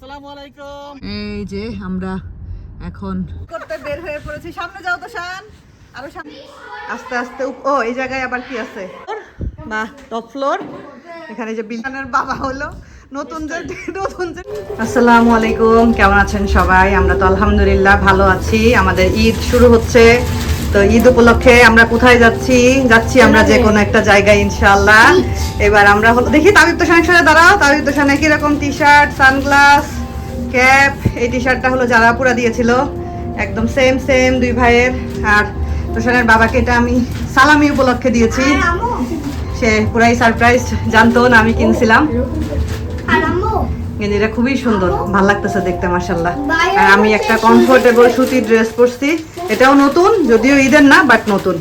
আসসালামু আলাইকুম। এই যে আমরা এখন করতে বের হয়ে পড়েছি। সামনে যাও তো শান, আরো সামনে আস্তে আস্তে। ও এই জায়গায় আবার কি আছে? বাহ, টপ ফ্লোর। এখানে যে বিল্ডানের বাবা হলো নতুন যে। আসসালামু আলাইকুম, কেমন আছেন সবাই? আমরা তো আলহামদুলিল্লাহ ভালো আছি। আমাদের ঈদ শুরু হচ্ছে, তো ঈদ উপলক্ষে আমরা কোথায় যাচ্ছি আমরা যে কোনো একটা জায়গায় ইনশাআল্লাহ। এবার আমরা হলো দেখি তাবিব তো শানের সাথে দাঁড়াও। তাবিব তো শান একই রকম টি শার্ট, সানগ্লাস, ক্যাপ। এই টি শার্টটা হলো যারা পুরা দিয়েছিল, একদম সেম সেম দুই ভাইয়ের। আর তোষানের বাবাকে এটা আমি সালামি উপলক্ষে দিয়েছি। সে পুরাই সারপ্রাইজ, জানতো না আমি কিনছিলাম। এটা খুবই সুন্দর, ভালো লাগতেছে দেখতে মাশাআল্লাহ। আর আমি একটা কমফোর্টেবল সুতির ড্রেস পরছি, এটাও নতুন, যদিও ঈদের না বাট নতুন।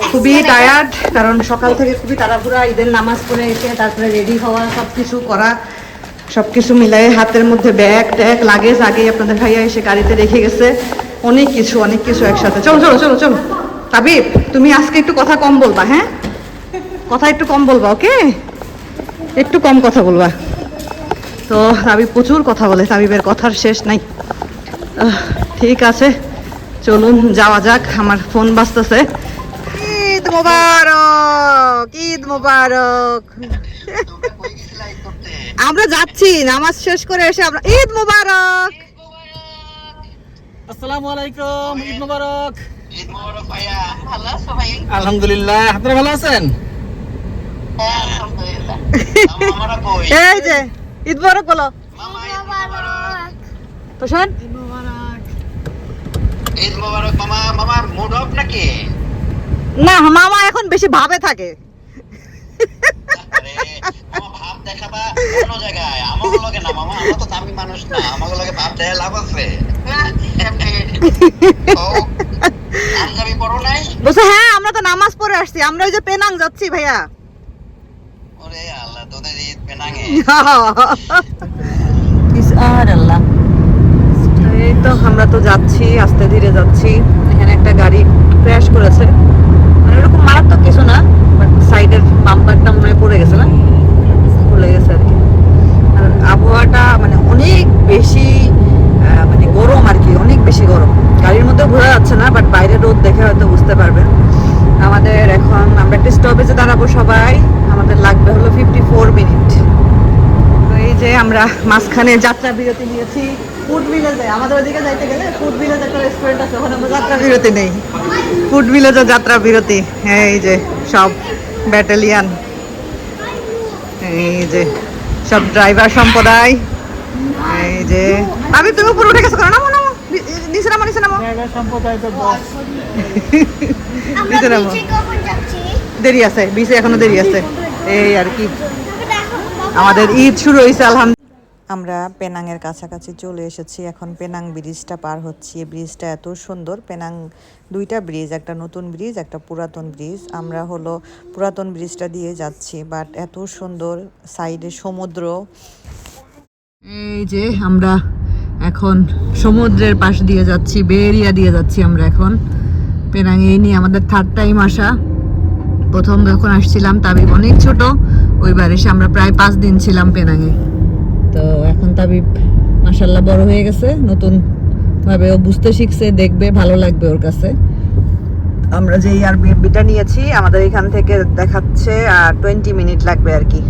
খুবই টায়ার্ড, কারণ সকাল থেকে খুবই তাড়াহুড়া, ঈদের নামাজ পড়ে এসে তারপরে রেডি হওয়া, সবকিছু করা, সবকিছু মিলাই হাতের মধ্যে ব্যাগ ট্যাগ লাগেজ আগেই আপনাদের ভাইয়া এসে গাড়িতে রেখে গেছে। অনেক কিছু একসাথে। চলো চলো চলো চলো। তাবিব তুমি আজকে একটু কথা কম বলবা, হ্যাঁ? কথা একটু কম বলবা, ওকে? একটু কম কথা বলবা। তো তাবিব প্রচুর কথা বলে, তাবিবের কথার শেষ নাই। ঠিক আছে, চলুন যাওয়া যাক। আমার ফোন বাজতেছে। ঈদ মোবারক, ঈদ মোবারক। আমরা যাচ্ছি নামাজ শেষ করে এসে আমরা। ঈদ মোবারক। আসসালামু আলাইকুম, ঈদ মোবারক। ঈদ মোবারক ভাইয়া, ভালো আছো ভাই? আলহামদুলিল্লাহ, আপনারা ভালো আছেন? হ্যাঁ আলহামদুলিল্লাহ। মামারা কই? এই যে ঈদ মোবারক বলো। মামা ঈদ মোবারক। তোষান ঈদ মোবারক। ঈদ মোবারক মামা। মামা মুড অফ নাকি? না, মামা এখন বেশি ভাবে থাকে। আরে মামা ভাব দেখাবা কোন জায়গায়? আমাগো লগে না মামা, আমরা তো দামি মানুষ না, আমাগো লগে ভাব দেয়া লাভ আছে? এমনি ও পাঞ্জাবি পরো নাই? বলছে হ্যাঁ আমরা তো নামাজ পড়ে আসছি, আমরা ওই যে পেনাং যাচ্ছি ভাইয়া। ওরে আল্লাহ, তোদের ঈদ পেনাঙে। আর আল্লাহ, এই তো আমরা তো যাচ্ছি, আস্তে ধীরে যাচ্ছি। এখানে একটা গাড়ি ক্র্যাশ করেছে, মানে এরকম মারাত্মক কিছু না, বাট সাইডের বাম্পারটা মনে হয় পড়ে গেছে, না খুলে গেছে আর কি। আর আবহাওয়াটা মানে অনেক বেশি মানে গরম আর কি, অনেক বেশি গরম। গাড়ির মধ্যে বোঝা যাচ্ছে না, বাট বাইরে রোদ দেখে হয়তো বুঝতে পারবেন। আমাদের এখন আমরা একটা স্টপেজে দাঁড়াবো সবাই। আমাদের লাগবে হলো 54 মিনিট। তো এই যে আমরা মাঝখানে যাত্রা বিরতি নিয়েছি ফুড ভিলেজে। আমাদের ওদিকে যাইতে গেলে ফুড ভিলেজ একটা রেস্টুরেন্ট আছে, ওখানে আমরা যাত্রা বিরতি নেই। ফুড ভিলেজে যাত্রা বিরতি। এই যে সব ব্যাটালিয়ান, এই যে সব ড্রাইভার সম্প্রদায়। এই যে আমি, তুমি উপরে উঠে গেছো, নামো নামো, নিচে নামো নিচে নামো। ড্রাইভার সম্প্রদায়ের বস। নিচে নামো, দেরি আছে, বিচে এখনো দেরি আছে। এই আর কি, আমাদের ঈদ শুরু হয়েছে আলহামদুলিল্লাহ। আমরা পেনাংয়ের কাছাকাছি চলে এসেছি, এখন পেনাং ব্রিজটা পার হচ্ছি। এই ব্রিজটা এত সুন্দর। পেনাং দুইটা ব্রিজ, একটা নতুন ব্রিজ, একটা পুরাতন ব্রিজ। আমরা হলো পুরাতন ব্রিজটা দিয়ে যাচ্ছি, বাট এত সুন্দর, সাইডে সমুদ্র। এই যে আমরা এখন সমুদ্রের পাশ দিয়ে যাচ্ছি, বেরিয়া দিয়ে যাচ্ছি আমরা এখন পেনাং। এই নিয়ে আমাদের থার্ড টাইম আসা। প্রথম যখন আসছিলাম তাবিব অনেক ছোট, ওইবার এসে আমরা প্রায় 5 দিন ছিলাম পেনাঙে। তো এখন তাবিব মাশাআল্লাহ বড় হয়ে গেছে, নতুন ভাবে ও বুঝতে শিখছে, দেখবে ভালো লাগবে ওর কাছে। আমরা যে এয়ারবিএনবিটা নিয়েছি, আমাদের এখান থেকে দেখাচ্ছে 20 মিনিট লাগবে আর কি।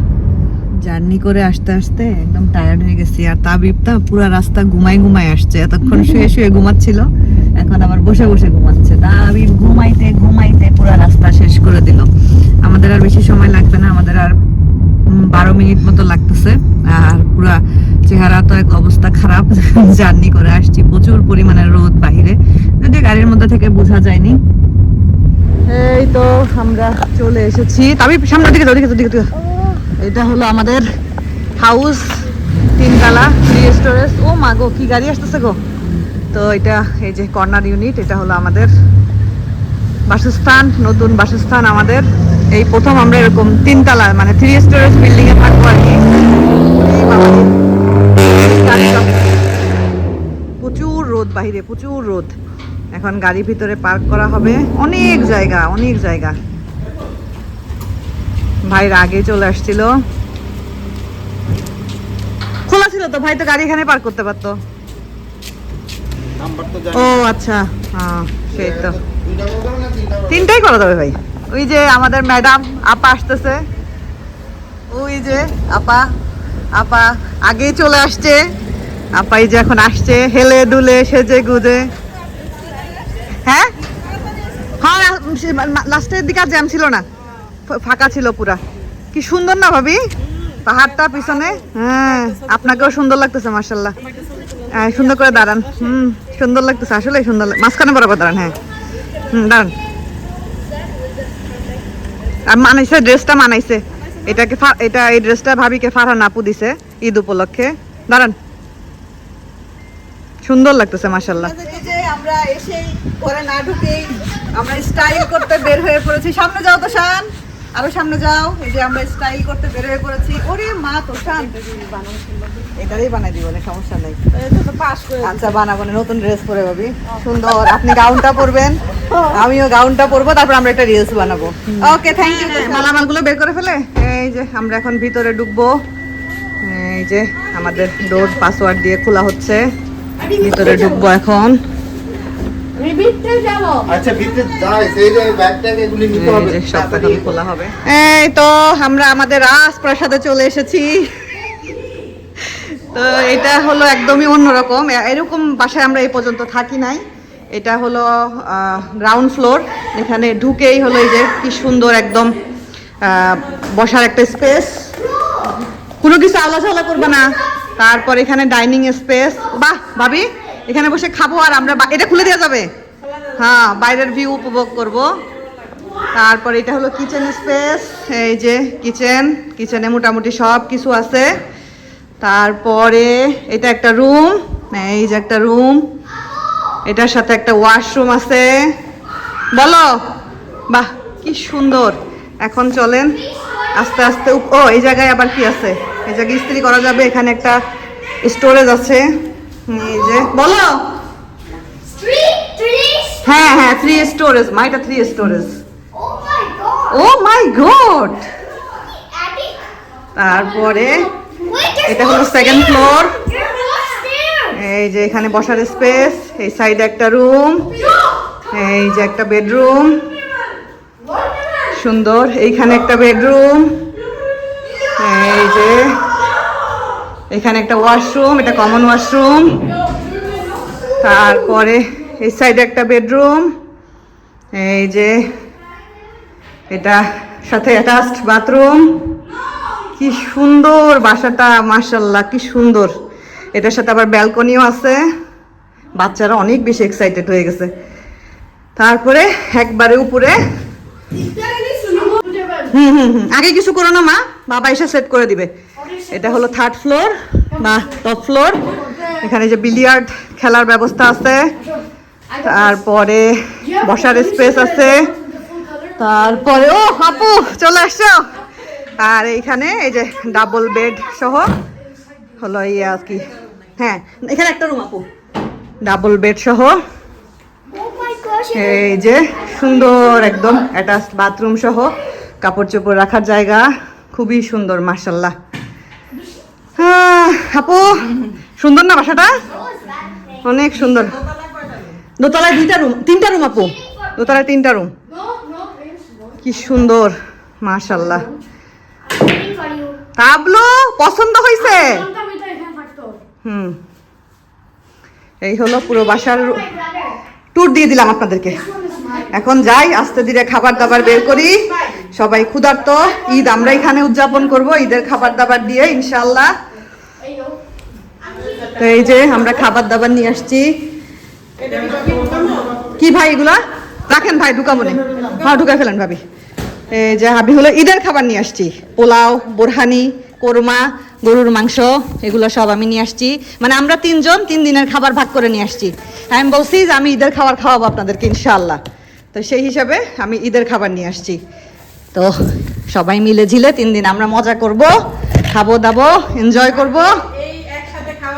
জার্নি করে আসতে আসতে একদম টায়ার্ড হয়ে গেছি। আর তাবিবটা পুরো রাস্তা ঘুমাই আসছে, এতক্ষণ শুয়ে শুয়ে ঘুমাচ্ছিল, এখন আবার বসে বসে ঘুমাচ্ছে। তাবিব ঘুমাইতে ঘুমাইতে পুরো রাস্তা শেষ করে দিল। আমাদের আর বেশি সময় লাগবে না, আমাদের আর 12 মিনিট মতো লাগতেছে। আর পুরা চেহারা তো এক অবস্থা খারাপ, জার্নি করে আসছি, প্রচুর পরিমাণে রোদ বাহিরে, যদি গাড়ির মধ্যে থেকে বোঝা যায়নি। এই তো আমরা চলে এসেছি। তাবিব সামনের দিকে যাও, দিকে এটা হলো আমাদের হাউস, 3 তলা, 3 স্টোরেজ। ও মা গো, কি গাড়ি আসতেছে গো। তো এটা এই যে কর্নার ইউনিট, এটা হলো আমাদের বাসস্থান, নতুন বাসস্থান আমাদের। এই প্রথম আমরা এরকম 3 তলা মানে 3 স্টোরেজ বিল্ডিং এ থাকবো আর কি। প্রচুর রোদ বাহিরে, প্রচুর রোদ। এখন গাড়ির ভিতরে পার্ক করা হবে, অনেক জায়গা। ভাইরা আগে চলে আসছিল, খোলা ছিল তো, ভাই তো গাড়ি এখানে পার্ক করতে পারতো। নাম্বার তো জানি। ও আচ্ছা, হ্যাঁ সেই তো। তিনটাই করা যাবে ভাই। ওই যে আমাদের ম্যাডাম আপা আসতেছে, ওই যে আপা আপা আগেই চলে আসছে। আপা এই যে এখন আসছে হেলে দুলে সেজে গুজে। হ্যাঁ হ্যাঁ, লাস্টের দিকে আর জ্যাম ছিল না, ফাঁকা ছিল পুরা। কি সুন্দর না ভাবি পাহাড়টা পিছনে। হ্যাঁ আপনাকেও সুন্দর লাগতেছে মাশাআল্লাহ। সুন্দর করে দাঁড়ান। সুন্দর লাগতেছে আসলে, সুন্দর মাঝখানে বরাবর দাঁড়ান। হ্যাঁ দাঁড়ান। আর মানাইছে, ড্রেসটা মানাইছে। এটাকে এটা এই ড্রেসটা ভাবিকে ফারহান আপু দিছে ঈদ উপলক্ষে। দাঁড়ান, সুন্দর লাগতেছে মাশাআল্লাহ। আমরা এসেই পরে না ঢুকেই আমরা স্টাইল করতে বের হয়ে পড়েছি। সামনে যাও তো শান, আরো সামনে যাও। এই যে আমরা স্টাইল করতে বের হয়ে পড়েছি। ওরে মা তো শান, এটারই বানাই দিব না, সমস্যা নেই। আচ্ছা বানাবো না, নতুন ড্রেস পরে ভাবি সুন্দর। আপনি গাউনটা পরবেন, আমিও গাউনটা পরবো, তারপর আমরা একটা রিলস বানাবো। Okay thank you. মালামালগুলো বের করে ফেলে এই যে আমরা এখন ভিতরে ঢুকবো। এই যে আমাদের ডোর পাসওয়ার্ড দিয়ে খোলা হচ্ছে, ভিতরে ঢুকবো এখন। আচ্ছা ভিতরে যাই, সেই যে ব্যাগটাকে এগুলি নিতে হবে। এই যে সব এখন খোলা হবে। এই তো আমরা আমাদের রাজপ্রাসাদে চলে এসেছি। তো এটা হলো একদমই অন্যরকম, এরকম বাসায় আমরা এই পর্যন্ত থাকি নাই। এটা হলো গ্রাউন্ড ফ্লোর। এখানে ঢুকেই হলো এই যে কি সুন্দর একদম বসার একটা স্পেস, কোনো কিছু আলাদা করবে না। তারপর এখানে ডাইনিং স্পেস। বাহ ভাবি, এখানে বসে খাবো আর আমরা এটা খুলে দেওয়া যাবে। হ্যাঁ বাইরের ভিউ উপভোগ করব। তারপর এটা হলো কিচেন স্পেস। এই যে কিচেনে মোটামুটি সব কিছু আছে। তারপরে এটা একটা রুম, এই যে একটা রুম, এটার সাথে একটা ওয়াশরুম আছে। বলো বাহ কি সুন্দর। এখন চলেন আস্তে আস্তে। ও এই জায়গায় আবার কি আছে, এই জায়গায় ইস্ত্রি করা যাবে। এখানে একটা স্টোরেজ আছে। এই যে বলো, হ্যাঁ হ্যাঁ 3 স্টোরেজ, মাইটা 3 স্টোরেজ। ও মাই গড। তারপরে এটা হলো সেকেন্ড ফ্লোর। এই যে এখানে বসার স্পেস, এই সাইডে একটা রুম, এই যে একটা বেডরুম সুন্দর, এইখানে একটা বেডরুম, এই যে এখানে একটা ওয়াশরুম, এটা কমন ওয়াশরুম। তারপরে এই সাইডে একটা বেডরুম, এই যে এটা সাথে অ্যাটাচড বাথরুম। কি সুন্দর বাসাটা মাশাআল্লাহ, কি সুন্দর। এটার সাথে আবার ব্যালকনিও আছে। বাচ্চারা অনেক বেশি এক্সাইটেড হয়ে গেছে। তারপরে একবারে উপরে আগে কিছু করো না মা, বাবা এসে সেট করে দিবে। এটা হলো 3rd ফ্লোর বা টপ ফ্লোর। এখানে যে বিলিয়ার্ড খেলার ব্যবস্থা আছে, তারপরে বসার স্পেস আছে। তারপরে ও আপু চলে আসছো। আর এইখানে এই যে ডাবল বেড সহ হলো ইয়ে আর কি। হ্যাঁ এখানে একটা রুম আপু, ডাবল বেড সহ। এই যে সুন্দর একদম অ্যাটাচড বাথরুম সহ, কাপড় চোপড় রাখার জায়গা, খুবই সুন্দর মাশাআল্লাহ। হ্যাঁ আপু সুন্দর না বাসাটা, অনেক সুন্দর। দোতলায় 2টা রুম, 3টা রুম আপু, দোতলায় 3টা রুম। কি সুন্দর মাশাআল্লাহ। তাবলো পছন্দ হয়েছে? এই হলো পুরো বাসার ট্যুর দিয়ে দিলাম আপনাদেরকে। এখন যাই আস্তে ধীরে খাবার দাবার বের করি। সবাই ক্ষুধার্ত, ঈদ আমরা এখানে উদযাপন করব ঈদের খাবার দাবার দিয়ে ইনশাআল্লাহ। তো এই যে আমরা খাবার দাবার নিয়ে আসছি। কি ভাই এগুলা রাখেন ভাই, ঢুকাবো না। হ্যাঁ ঢুকাই ফেলেন ভাবি। এই যে আমি হলো ঈদের খাবার নিয়ে আসছি, পোলাও, বোরহানি, কোরমা, গরুর মাংস, এগুলো সব আমি নিয়ে আসছি। মানে আমরা 3 জন 3 দিনের খাবার ভাগ করে নিয়ে আসছি। আমি বলছি যে আমি ঈদের খাবার খাওয়াবো আপনাদেরকে ইনশাআল্লাহ। তো সেই হিসাবে আমি ঈদের খাবার নিয়ে আসছি। তো সবাই মিলে ঝিলে 3 দিন আমরা মজা করব, খাবো দাবো, এনজয় করব।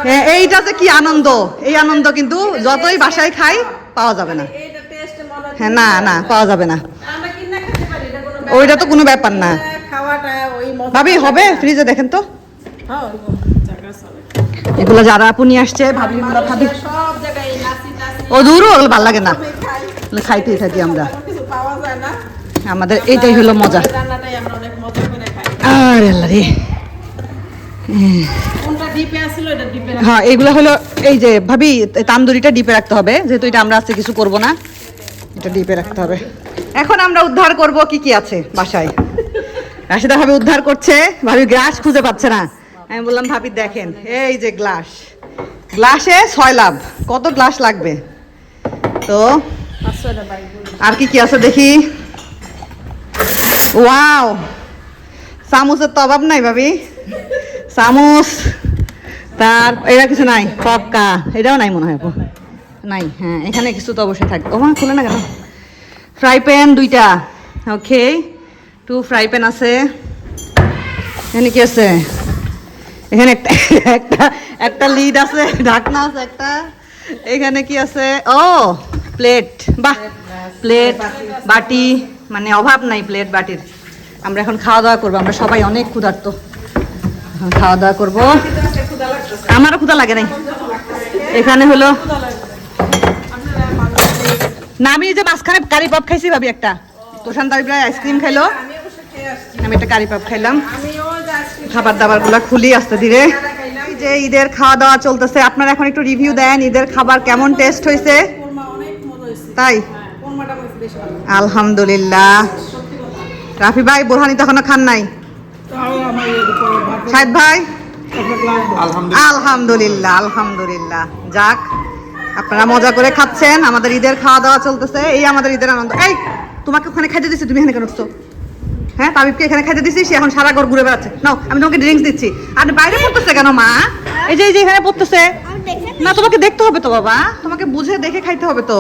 হ্যাঁ এইটা যে কি আনন্দ, এই আনন্দ কিন্তু যতই বাসায় খাই পাওয়া যাবে না। হ্যাঁ না না পাওয়া যাবে না, ওইটা তো কোনো ব্যাপার না। ভাবি হবে ফ্রিজে দেখেন তো। এগুলো যারা আপু নিয়ে আসছে ভাবি এগুলো ভাবি সব জায়গায় নাসি নাসি ও দূরও ওগুলো ভালো লাগে না, খাই এগুলো খাইতেই থাকি আমরা। কিছু পাওয়া যায় না আমাদের এইটাই হলো মজা। রান্নাটাই আমরা অনেক মজা করে খাই আর আল্লাহ রে। কোনটা ডিপে আসছিল এটা ডিপে হ্যাঁ এগুলো হলো এই যে ভাবি তান্দুরিটা ডিপে রাখতে হবে, যেহেতু এটা আমরা আজকে কিছু করব না, এটা ডিপে রাখতে হবে। এখন আমরা উদ্ধার করব কি কি আছে বাসায়। রাশিদা ভাবি উদ্ধার করছে, ভাবি গ্লাস খুঁজে পাচ্ছে না। আমি বললাম ভাবি দেখেন এই যে গ্লাস, গ্লাসে 6 লাভ, কত গ্লাস লাগবে। তো আর কি কি আছে দেখি। ওয়াও, চামচের তো অভাব নাই ভাবি, চামচ। তার এটা কিছু নাই, ফক্কা এটাও নাই মনে হয় আপু, নাই। হ্যাঁ এখানে কিছু তো অবশ্যই থাকবে। ও মা খুলে না কেন। ফ্রাই প্যান 2টা, ওকে 2 ফ্রাই প্যান আছে। এখানে কি আছে, এখানে একটা একটা একটা লিড আছে, ঢাকনা আছে একটা। এখানে কি আছে, ও প্লেট, বাহ প্লেট বাটি, মানে অভাব নাই প্লেট বাটির। আমরা এখন খাওয়া দাওয়া করবো, আমরা সবাই অনেক ক্ষুধার্ত, এখন খাওয়া দাওয়া করবো। আমারও ক্ষুধা লাগে নাই। এখানে হলো না, আমি এই যে মাঝখানে কারি পাপ খাইছি ভাবি, একটা তোষান তাবি প্রায় আইসক্রিম খাইলো, আমি অবশ্য খেয়ে আসছি আমি একটা কারি পাপ খাইলাম। আমিও যাচ্ছি খাবার দাবার গুলা খুলি আসতে ধীরে। এই যে ঈদের খাওয়া দাওয়া চলতেছে, আপনারা এখন একটু রিভিউ দেন ঈদের খাবার কেমন টেস্ট হয়েছে। কোরমা অনেক মজা হয়েছে তাই কোরমাটা হয়েছে বেশি ভালো আলহামদুলিল্লাহ। রাফি ভাই বোরহানি তো এখনো খান নাই, শাহিদ ভাই আলহামদুলিল্লাহ আলহামদুলিল্লাহ। যাক আপনারা মজা করে খাচ্ছেন, আমাদের ঈদের খাওয়া দাওয়া চলতেছে, এই আমাদের ঈদের আনন্দ। এই তোমাকে ওখানে খাইতে দিচ্ছি, তুমি এখানে কেন উঠছো? হ্যাঁ তাবিবকে এখানে খাইতে দিচ্ছি, সে এখন সারা ঘর ঘুরে বেড়াচ্ছে। নাও আমি তোমাকে ড্রিঙ্কস দিচ্ছি। আর বাইরে পড়তেছে কেন মা? এই যে এখানে পড়তেছে না, তোমাকে দেখতে হবে তো বাবা, তোমাকে বুঝে দেখে খাইতে হবে তো।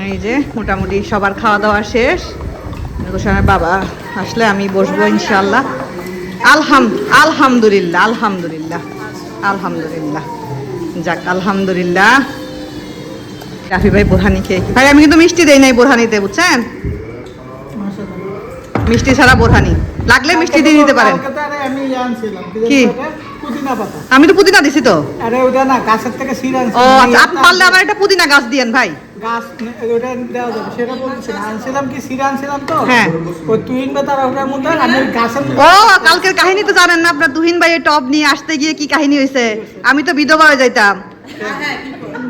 এই যে মোটামুটি সবার খাওয়া দাওয়া শেষ, গোসানের বাবা আসলে আমি বসবো ইনশাল্লাহ। আলহামদুলিল্লাহ আলহামদুলিল্লাহ আলহামদুলিল্লাহ, যাক আলহামদুলিল্লাহ। রাফি ভাই বোরহানি খেয়ে ভাই, আমি কিন্তু মিষ্টি দেই নাই বোরহানিতে, বুঝছেন? মিষ্টি ছাড়া বোরহানি, লাগলে মিষ্টি দিয়ে দিতে পারেন। কি আমি তো পুদিনা দিছি তো। আরে ওটা না গাছের থেকে সিরা ও আচ্ছা, আপনি পারলে আমার একটা পুদিনা গাছ দিয়েন ভাই। গাছ ওটা দেওয়া যাবে, সেটা বলছি না। আনছিলাম কি সিরা আনছিলাম তো, হ্যাঁ। ওই তুহিন বেতার ওটার মধ্যে আমি গাছের ও কালকের কাহিনী তো জানেন না আপনার, তুহিন ভাই টপ নিয়ে আসতে গিয়ে কি কাহিনী হয়েছে, আমি তো বিধবা হয়ে যাইতাম।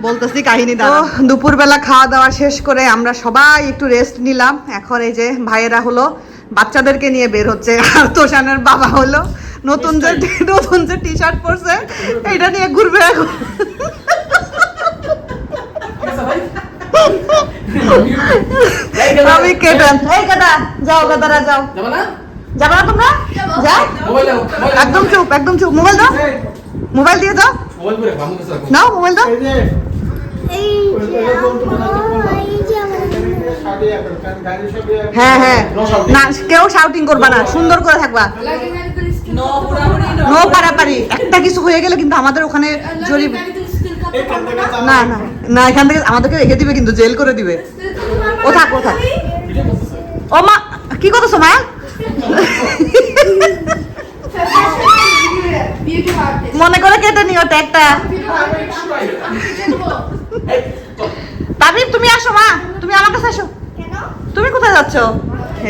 বলতেছি কাহিনী দাও। দুপুরবেলা খাওয়া দাওয়া শেষ করে আমরা সবাই একটু রেস্ট নিলাম। এখন এই যে ভাইয়েরা হলো বাচ্চাদেরকে নিয়ে বের হচ্ছে, আর তোষানের বাবা হলো নতুন যে টি শার্ট পরছে এটা নিয়ে ঘুরবে এখন। আমি কেটেন এই কেটা যাও, কেটারা যাও, যাবা না তোমরা? যাও একদম চুপ, একদম চুপ। মোবাইল দাও, মোবাইল দিয়ে যাও, নাও মোবাইল দাও। হ্যাঁ হ্যাঁ, না কেউ শাউটিং করবা না, সুন্দর করে থাকবা, নো পারাপারি। একটা কিছু হয়ে গেলে কিন্তু আমাদের ওখানে জরি, না না না, এখান থেকে আমাদেরকে রেখে দিবে, কিন্তু জেল করে দিবে। ও থাক ও থাক। ও মা কি করতেছো মা? মনে করে কেটে নিও ট্যাগটা। তাবিব তুমি আসো মা, তুমি আমার কাছে আসো। তুমি কোথায় যাচ্ছ?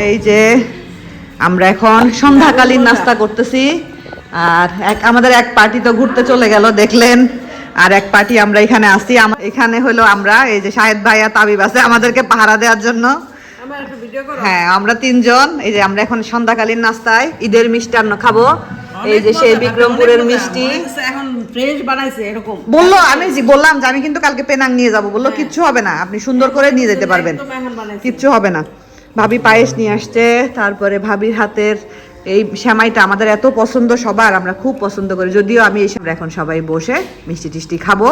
এই যে আমরা এখন সন্ধ্যাকালীন নাস্তা করতেছি, আর আমাদের এক পার্টি তো ঘুরতে চলে গেল দেখলেন, আর এক পার্টি আমরা এখানে আসি। এখানে হলো আমরা এই যে শাহেদ ভাইয়া তাবিব আছে আমাদেরকে পাহারা দেওয়ার জন্য। হ্যাঁ আমরা 3 জন, এই যে আমরা এখন সন্ধ্যাকালীন নাস্তায় ঈদের মিষ্টান্ন খাবো। এই যে সেই বিক্রমপুরের মিষ্টি এখন ফ্রেশ বানাইছে এরকম বললো। আমি বললাম যে আমি কিন্তু কালকে পেনাং নিয়ে যাব, বললো কিচ্ছু হবে না, আপনি সুন্দর করে নিয়ে যেতে পারবেন, কিচ্ছু হবে না। ভাবি পায়েস নিয়ে আসছে, তারপরে ভাবির হাতের এই সেমাইটা আমাদের এত পছন্দ সবার, আমরা খুব পছন্দ করি। যদিও আমি এই সময় এখন সবাই বসে মিষ্টি টিষ্টি খাবো।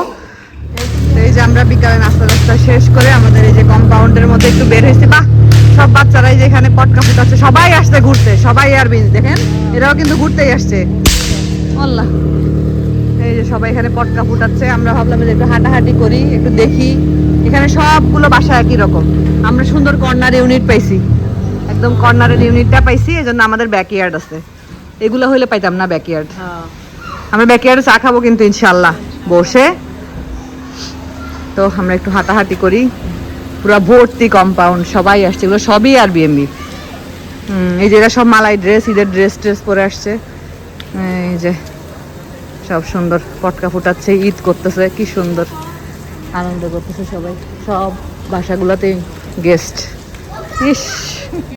এই যে আমরা বিকালে নাস্তা টাস্তা শেষ করে আমাদের এই যে কম্পাউন্ডের মধ্যে একটু বের হয়েছি। বাহ, সব বাচ্চারাই যে এখানে পটকা ফুটাচ্ছে, সবাই আসছে ঘুরতে, সবাই আর বিন দেখেন এরাও কিন্তু ঘুরতেই আসছে। আল্লাহ, এই যে সবাই এখানে পটকা ফুটাচ্ছে। আমরা ভাবলাম যে একটু হাঁটাহাঁটি করি, একটু দেখি। এখানে সবগুলো বাসা একই রকম। আমরা সুন্দর কর্নার ইউনিট পাইছি, একদম কর্নারের ইউনিটটা পাইছি, এজন্য আমাদের ব্যাকইয়ার্ড আছে। এগুলো হইলে পাইতাম না ব্যাকইয়ার্ড। আমরা ব্যাকইয়ার্ডে চা খাবো কিন্তু ইনশাল্লাহ বসে। তো আমরা একটু হাঁটাহাঁটি করি, পুরো ভর্তি কম্পাউন্ড, সবাই আসছে, এগুলো সবই Airbnb। এই যে এরা সব মালাই ড্রেস, ঈদের ড্রেস পরে আসছে, এই যে সব সুন্দর পটকা ফুটাচ্ছে, ঈদ করতেছে, কি সুন্দর আনন্দ করতেছে সবাই, সব বাসাগুলোতে গেস্ট। ইস